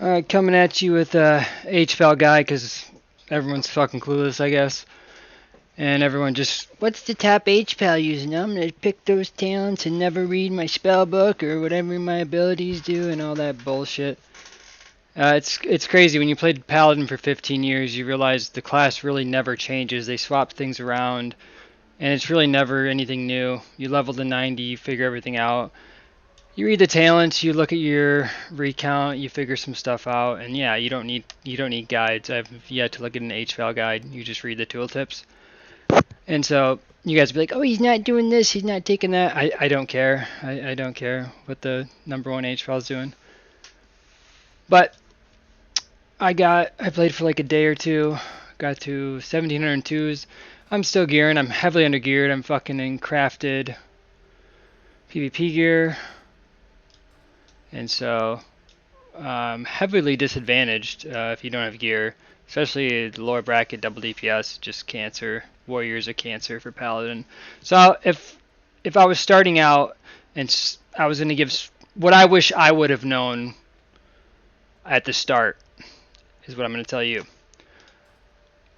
Alright, coming at you with a HPAL guy, because everyone's fucking clueless, I guess. And everyone just, what's the top HPAL using? I'm gonna pick those talents and never read my spell book or whatever my abilities do and all that bullshit. It's crazy. When you played Paladin for 15 years, you realize the class really never changes. They swap things around, and it's really never anything new. You level to 90, you figure everything out. You read the talents, you look at your recount, you figure some stuff out, and yeah, you don't need guides. I've yet to look at an HVAL guide. You just read the tooltips. And so you guys be like, oh, he's not doing this, he's not taking that. I don't care. I don't care what the number one HVAL is doing. But I played for like a day or two, got to 1702s. I'm still gearing. I'm heavily under geared. I'm fucking in crafted PvP gear. And so, heavily disadvantaged if you don't have gear, especially the lower bracket double DPS, just cancer. Warriors are cancer for Paladin. So if I was starting out and I was going to give what I wish I would have known at the start is what I'm going to tell you.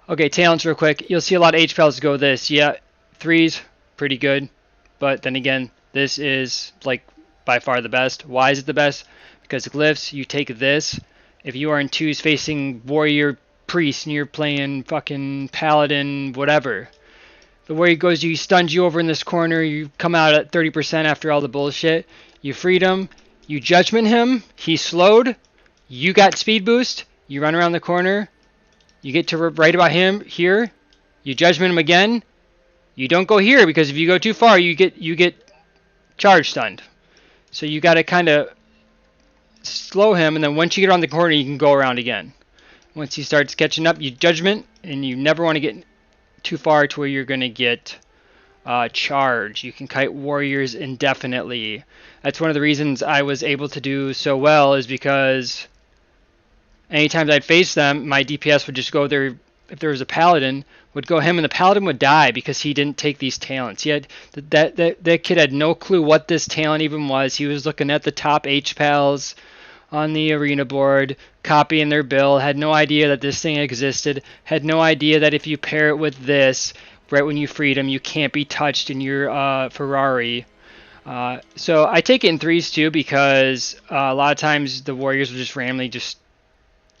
Okay, talents real quick. You'll see a lot of HPLs go this. Yeah, 3s, pretty good. But then again, this is like by far the best. Why is it the best? Because glyphs, you take this. If you are in 2s facing warrior priest and you're playing fucking paladin, whatever, the warrior goes, he stuns you over in this corner, you come out at 30% after all the bullshit, you freed him, you judgment him, he's slowed, you got speed boost, you run around the corner, you get to right about him here, you judgment him again, you don't go here because if you go too far you get charge stunned. So you got to kind of slow him, and then once you get around the corner, you can go around again. Once he starts catching up, you judgment, and you never want to get too far to where you're going to get charge. You can kite warriors indefinitely. That's one of the reasons I was able to do so well, is because anytime I'd face them, my DPS would just go there. If there was a paladin, would go him, and the paladin would die because he didn't take these talents. He had that kid had no clue what this talent even was. He was looking at the top HPALs on the arena board, copying their build, had no idea that this thing existed, had no idea that if you pair it with this, right when you freed him, you can't be touched in your Ferrari. So I take it in 3s too, because a lot of times the warriors will just randomly just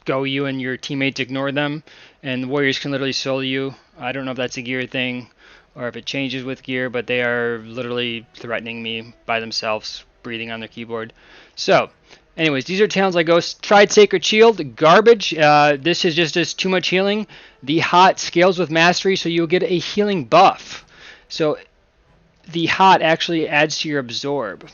go you and your teammates ignore them, and the warriors can literally solo you. I don't know if that's a gear thing or if it changes with gear, but they are literally threatening me by themselves, breathing on their keyboard. So anyways, these are talents I go. Tried Sacred Shield, garbage. This is just too much healing. The hot scales with mastery, so you'll get a healing buff. So the hot actually adds to your absorb.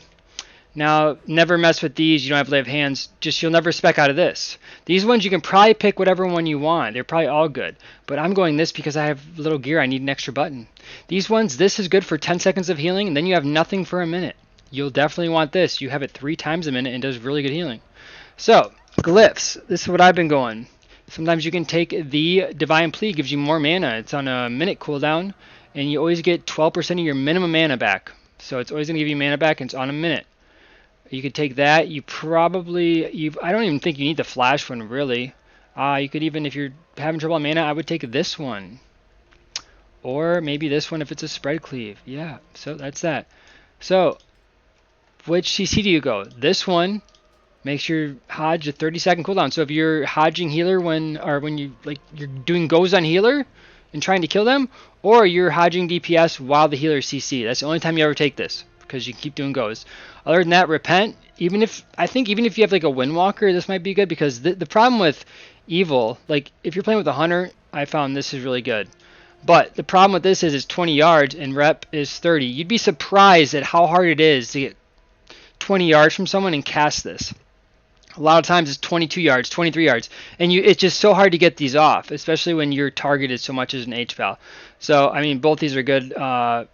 Now, never mess with these. You don't have to have hands. Just you'll never spec out of this. These ones you can probably pick whatever one you want. They're probably all good. But I'm going this because I have little gear. I need an extra button. These ones, this is good for 10 seconds of healing, and then you have nothing for a minute. You'll definitely want this. You have it 3 times a minute and does really good healing. So, glyphs. This is what I've been going. Sometimes you can take the Divine Plea. Gives you more mana. It's on a minute cooldown, and you always get 12% of your minimum mana back. So it's always going to give you mana back, and it's on a minute. You could take that. You probably... I don't even think you need the flash one, really. You could even, if you're having trouble on mana, I would take this one. Or maybe this one if it's a spread cleave. Yeah, so that's that. So, which CC do you go? This one makes your Hodge a 30-second cooldown. So if you're Hodging healer when you're doing goes on healer and trying to kill them, or you're Hodging DPS while the healer CC. That's the only time you ever take this, because you keep doing goes. Other than that, repent. Even if you have like a Windwalker, this might be good, because the problem with evil, like if you're playing with a hunter, I found this is really good. But the problem with this is it's 20 yards and rep is 30. You'd be surprised at how hard it is to get 20 yards from someone and cast this. A lot of times it's 22 yards, 23 yards, and it's just so hard to get these off, especially when you're targeted so much as an HPAL. So I mean, both these are good. I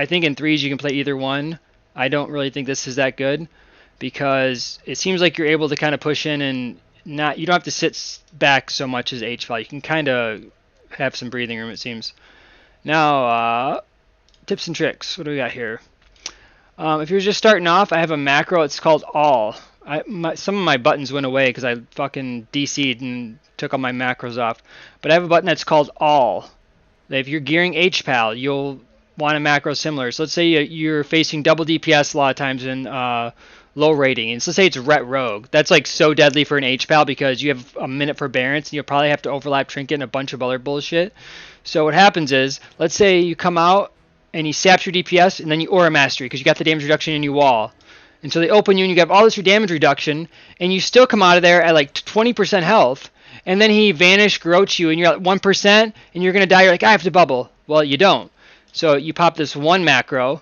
think in 3s you can play either one. I don't really think this is that good, because it seems like you're able to kind of push in and you don't have to sit back so much as HPAL. You can kind of have some breathing room, it seems. Now, tips and tricks. What do we got here? If you're just starting off, I have a macro. It's called all. Some of my buttons went away because I fucking DC'd and took all my macros off. But I have a button that's called All. If you're gearing HPAL, you'll want a macro similar. So let's say you're facing double DPS a lot of times in low rating. And so let's say it's Ret Rogue. That's like so deadly for an HPAL because you have a minute for Barents and you'll probably have to overlap Trinket and a bunch of other bullshit. So what happens is, let's say you come out and he saps your DPS and then you Aura Mastery because you got the damage reduction and you wall. And so they open you and you have all this damage reduction and you still come out of there at like 20% health. And then he Vanish Groach you and you're at 1% and you're going to die. You're like, I have to bubble. Well, you don't. So you pop this one macro.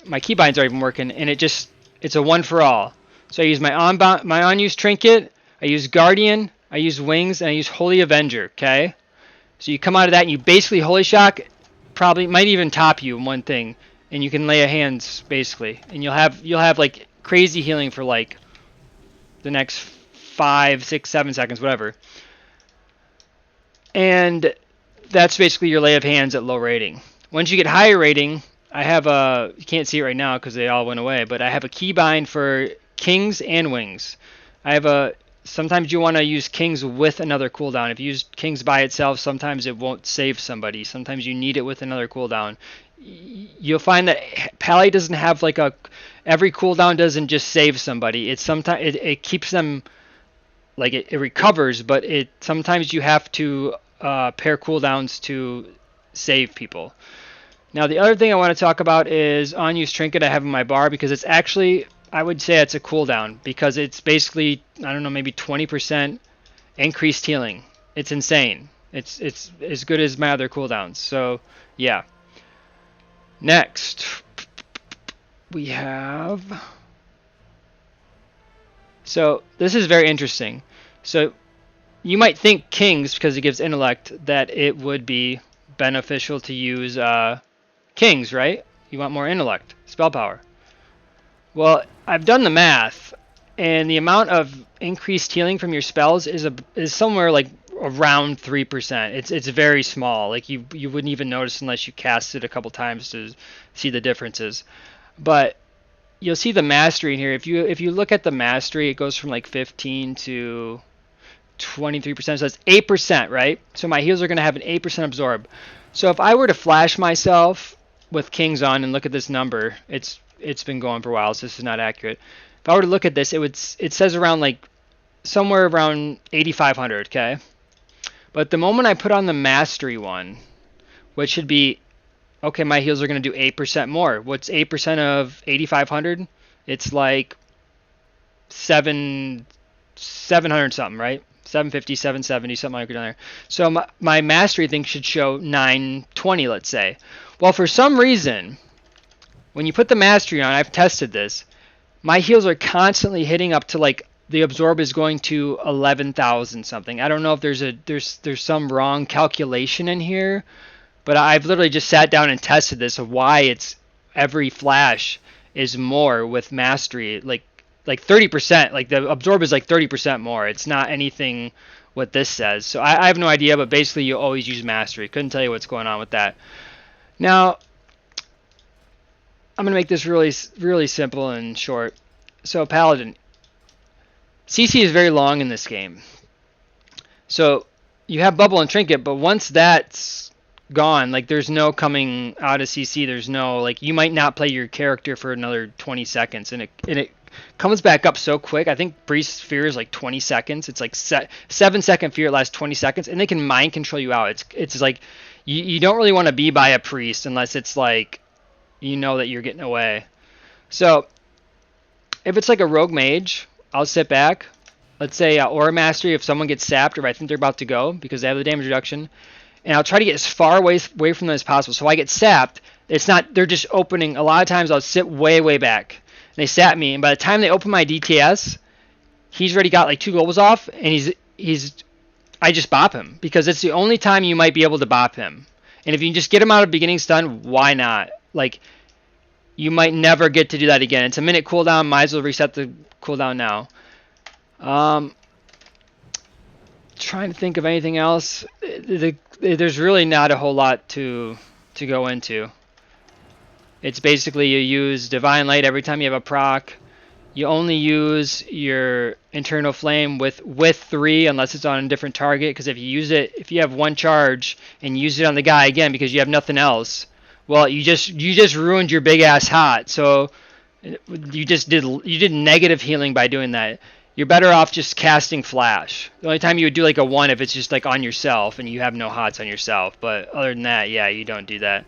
My keybinds aren't even working and it's a one for all. So I use my unused Trinket, I use Guardian, I use Wings, and I use Holy Avenger, okay? So you come out of that and you basically Holy Shock, probably might even top you in one thing. And you can lay a hands basically. And you'll have like crazy healing for like the next 5, 6, 7 seconds, whatever. And that's basically your lay of hands at low rating. Once you get higher rating, I have you can't see it right now because they all went away, but I have a keybind for Kings and Wings. Sometimes you want to use Kings with another cooldown. If you use Kings by itself, sometimes it won't save somebody. Sometimes you need it with another cooldown. You'll find that Pally doesn't have like every cooldown doesn't just save somebody. It keeps them, like it recovers, but sometimes you have to pair cooldowns to save people. Now the other thing I want to talk about is unused Trinket I have in my bar because it's actually, I would say it's a cooldown because it's basically, I don't know, maybe 20% increased healing. It's insane. It's as good as my other cooldowns. So yeah. Next, we have. So this is very interesting. So you might think Kings, because it gives intellect, that it would be beneficial to use Kings, right? You want more intellect, spell power. Well, I've done the math, and the amount of increased healing from your spells is somewhere like around 3%. It's very small. Like you wouldn't even notice unless you cast it a couple times to see the differences. But you'll see the mastery in here. If you look at the mastery, it goes from like 15 to 23%. So that's 8%, right? So my heals are going to have an 8% absorb. So if I were to flash myself with Kings on and look at this number, it's been going for a while, so this is not accurate. If I were to look at this, it says around like somewhere around 8,500, okay? But the moment I put on the mastery one, which should be, okay, my heals are going to do 8% more. What's 8% of 8,500? It's like 700 something, right? 750, 770, something like that down there. So my mastery thing should show 920, let's say. Well, for some reason, when you put the mastery on, I've tested this, my heals are constantly hitting up to like, the absorb is going to 11,000 something. I don't know if there's some wrong calculation in here, but I've literally just sat down and tested this of why it's every flash is more with mastery, like 30%. Like the absorb is like 30% more. It's not anything what this says. So I have no idea, but basically you always use mastery. Couldn't tell you what's going on with that. Now I'm gonna make this really really simple and short. So Paladin. CC is very long in this game. So you have Bubble and Trinket, but once that's gone, like there's no coming out of CC. There's no, like, you might not play your character for another 20 seconds, and it comes back up so quick. I think Priest's Fear is like 20 seconds. It's like 7-second fear, it lasts 20 seconds, and they can mind control you out. It's like you don't really want to be by a priest unless it's like you know that you're getting away. So if it's like a rogue mage, I'll sit back. Let's say Aura Mastery, if someone gets sapped or if I think they're about to go because they have the damage reduction, and I'll try to get as far away from them as possible. So I get sapped, they're just opening. A lot of times I'll sit way back. And they sap me, and by the time they open my DTS, he's already got like 2 globals off, and I just bop him because it's the only time you might be able to bop him. And if you just get him out of beginning stun, why not? Like, you might never get to do that again. It's a minute cooldown. Might as well reset the cooldown now. Trying to think of anything else. There's really not a whole lot to go into. It's basically you use Divine Light every time you have a proc. you only use your internal flame with 3 unless it's on a different target. Because if you have one charge and use it on the guy again because you have nothing else, well, you just ruined your big ass hot. So you did negative healing by doing that. You're better off just casting flash. The only time you would do like a 1 if it's just like on yourself and you have no hots on yourself. But other than that, yeah, you don't do that.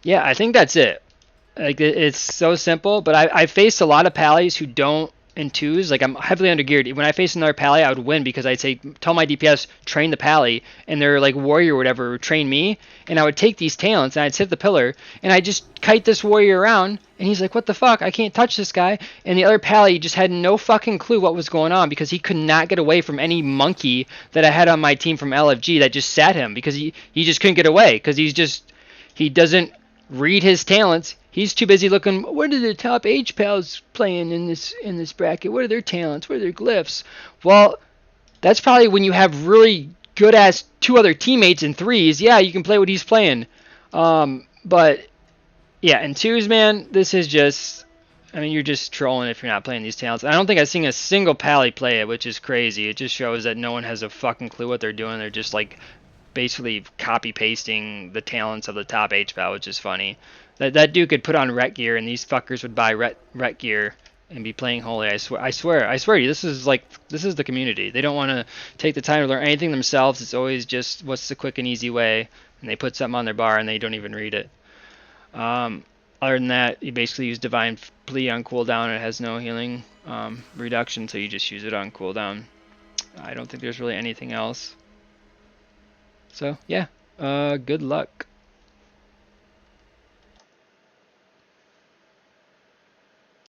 Yeah, I think that's it. Like it's so simple, but I faced a lot of pallies who don't in twos. Like I'm heavily undergeared. When I face another pally, I would win because I'd say tell my DPS train the pally, and their like warrior or whatever would train me, and I would take these talents and I'd sit the pillar and I just kite this warrior around, and he's like, what the fuck? I can't touch this guy. And the other pally just had no fucking clue what was going on because he could not get away from any monkey that I had on my team from LFG that just sat him because he just couldn't get away because he doesn't read his talents. He's too busy looking. What are the top H pals playing in this bracket? What are their talents? What are their glyphs? Well, that's probably when you have really good ass 2 other teammates in 3s. Yeah, you can play what he's playing. But yeah, in 2s, man, this is just. I mean, you're just trolling if you're not playing these talents. I don't think I've seen a single pally play it, which is crazy. It just shows that no one has a fucking clue what they're doing. They're just like basically copy pasting the talents of the top HPAL, which is funny. That dude could put on ret gear and these fuckers would buy ret gear and be playing holy. I swear to you, this is the community. They don't want to take the time to learn anything themselves. It's always just what's the quick and easy way, and they put something on their bar and they don't even read it. Other than that, you basically use Divine Plea on cooldown. It has no healing reduction, so you just use it on cooldown. I don't think there's really anything else. So yeah, good luck.